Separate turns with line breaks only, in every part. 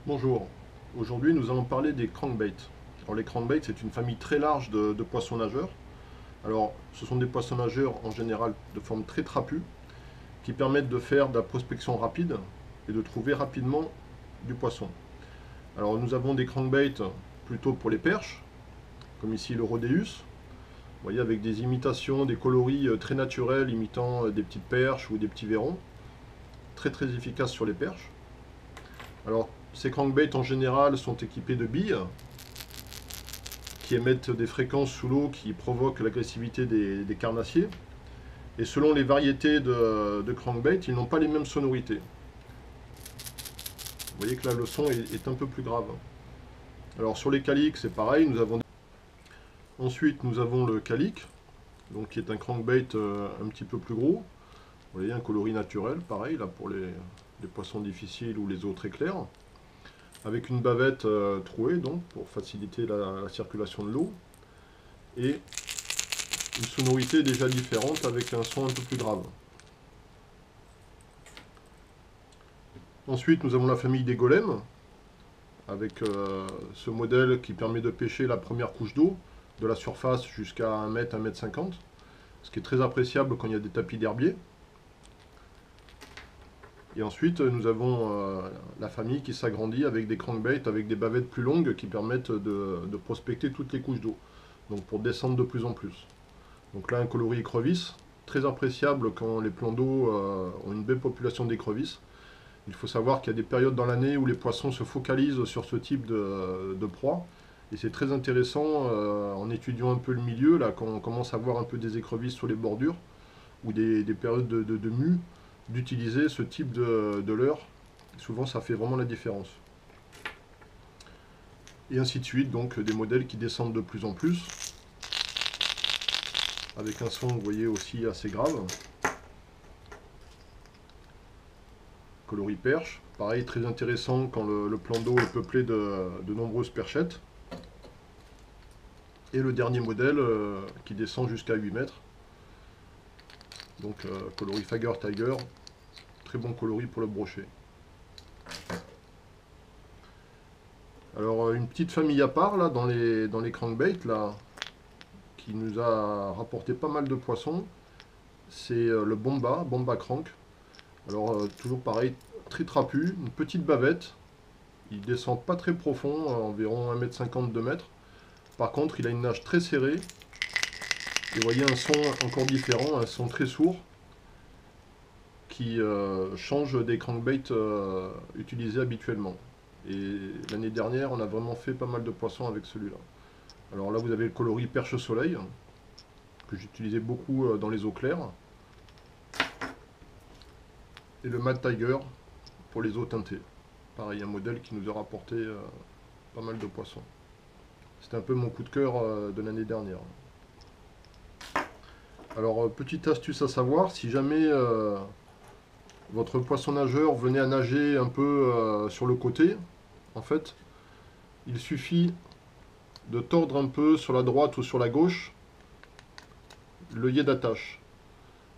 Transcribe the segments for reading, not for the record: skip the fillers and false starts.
Bonjour, aujourd'hui nous allons parler des crankbaits. Alors les crankbaits c'est une famille très large de poissons nageurs. Alors ce sont des poissons nageurs en général de forme très trapue qui permettent de faire de la prospection rapide et de trouver rapidement du poisson. Alors nous avons des crankbaits plutôt pour les perches, comme ici le Rhodeus. Vous voyez avec des imitations, des coloris très naturels imitant des petites perches ou des petits vairons. Très très efficaces sur les perches. Alors ces crankbaits en général sont équipés de billes qui émettent des fréquences sous l'eau qui provoquent l'agressivité des carnassiers. Et selon les variétés de crankbait, ils n'ont pas les mêmes sonorités. Vous voyez que là le son est un peu plus grave. Alors sur les caliques c'est pareil, ensuite nous avons le calique, donc qui est un crankbait un petit peu plus gros. Vous voyez un coloris naturel, pareil là pour les poissons difficiles ou les eaux très claires. Avec une bavette trouée donc pour faciliter la circulation de l'eau. Et une sonorité déjà différente avec un son un peu plus grave. Ensuite, nous avons la famille des golems, avec ce modèle qui permet de pêcher la première couche d'eau, de la surface jusqu'à 1 mètre, 1 mètre 50, ce qui est très appréciable quand il y a des tapis d'herbier. Et ensuite, nous avons la famille qui s'agrandit avec des crankbaits, avec des bavettes plus longues qui permettent de prospecter toutes les couches d'eau, donc pour descendre de plus en plus. Donc là, un coloris écrevisse, très appréciable quand les plans d'eau ont une belle population d'écrevisses. Il faut savoir qu'il y a des périodes dans l'année où les poissons se focalisent sur ce type de proie. Et c'est très intéressant en étudiant un peu le milieu, là, quand on commence à voir un peu des écrevisses sur les bordures, ou des périodes de mue, d'utiliser ce type de leurre. Souvent, ça fait vraiment la différence. Et ainsi de suite, donc des modèles qui descendent de plus en plus, avec un son, vous voyez, aussi assez grave. Coloris perche, pareil, très intéressant quand le plan d'eau est peuplé de nombreuses perchettes. Et le dernier modèle qui descend jusqu'à 8 mètres. Donc coloris Fagger Tiger, très bon coloris pour le brochet. Alors une petite famille à part là dans les crankbaits là, qui nous a rapporté pas mal de poissons, c'est le Bomba Crank. Alors toujours pareil, très trapu, une petite bavette. Il descend pas très profond, environ 1,50 m, 2 mètres. Par contre, il a une nage très serrée. Et vous voyez un son encore différent, un son très sourd, qui change des crankbaits utilisés habituellement. Et l'année dernière, on a vraiment fait pas mal de poissons avec celui-là. Alors là, vous avez le coloris perche soleil, que j'utilisais beaucoup dans les eaux claires. Et le Mad Tiger pour les eaux teintées. Pareil, un modèle qui nous a rapporté pas mal de poissons. C'était un peu mon coup de cœur de l'année dernière. Alors, petite astuce à savoir, si jamais votre poisson nageur venait à nager un peu sur le côté, en fait, il suffit de tordre un peu sur la droite ou sur la gauche l'œillet d'attache.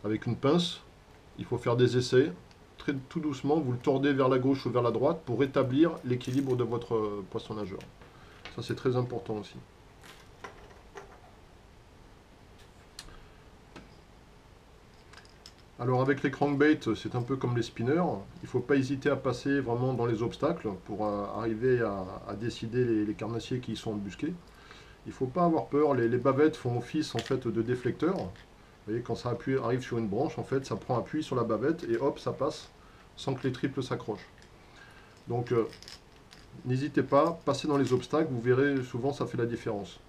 Avec une pince, il faut faire des essais. Tout doucement, vous le tordez vers la gauche ou vers la droite pour rétablir l'équilibre de votre poisson nageur. Ça, c'est très important aussi. Alors avec les crankbaits, c'est un peu comme les spinners. Il ne faut pas hésiter à passer vraiment dans les obstacles pour arriver à décider les carnassiers qui y sont embusqués. Il ne faut pas avoir peur, les bavettes font office en fait de déflecteur. Vous voyez, quand ça arrive sur une branche, en fait, ça prend appui sur la bavette et hop, ça passe sans que les triples s'accrochent. Donc n'hésitez pas, passez dans les obstacles, vous verrez, souvent ça fait la différence.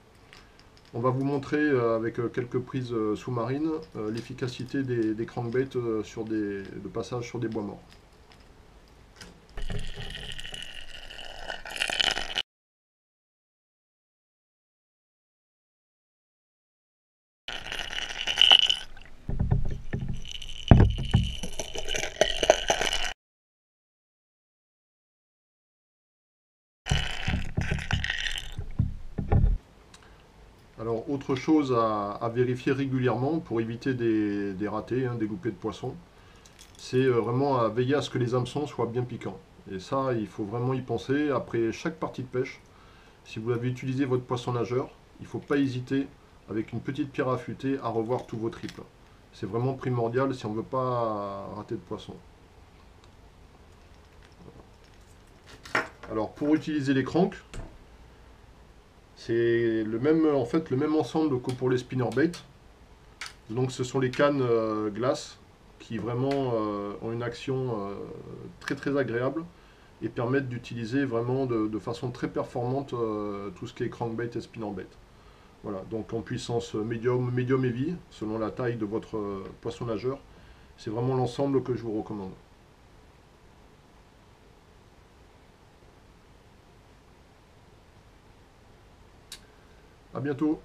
On va vous montrer avec quelques prises sous-marines l'efficacité des crankbaits sur de passage sur des bois morts. Alors, autre chose à vérifier régulièrement pour éviter des ratés, des loupés de poisson, c'est vraiment à veiller à ce que les hameçons soient bien piquants. Et ça, il faut vraiment y penser. Après chaque partie de pêche, si vous avez utilisé votre poisson nageur, il ne faut pas hésiter, avec une petite pierre affûtée, à revoir tous vos triples. C'est vraiment primordial si on ne veut pas rater de poisson. Alors pour utiliser les cranks, c'est le même, en fait, le même ensemble que pour les spinnerbait. Donc ce sont les cannes glace qui vraiment ont une action très très agréable et permettent d'utiliser vraiment de façon très performante tout ce qui est crankbait et spinnerbait. Voilà, donc en puissance médium, médium heavy, selon la taille de votre poisson nageur. C'est vraiment l'ensemble que je vous recommande. A bientôt.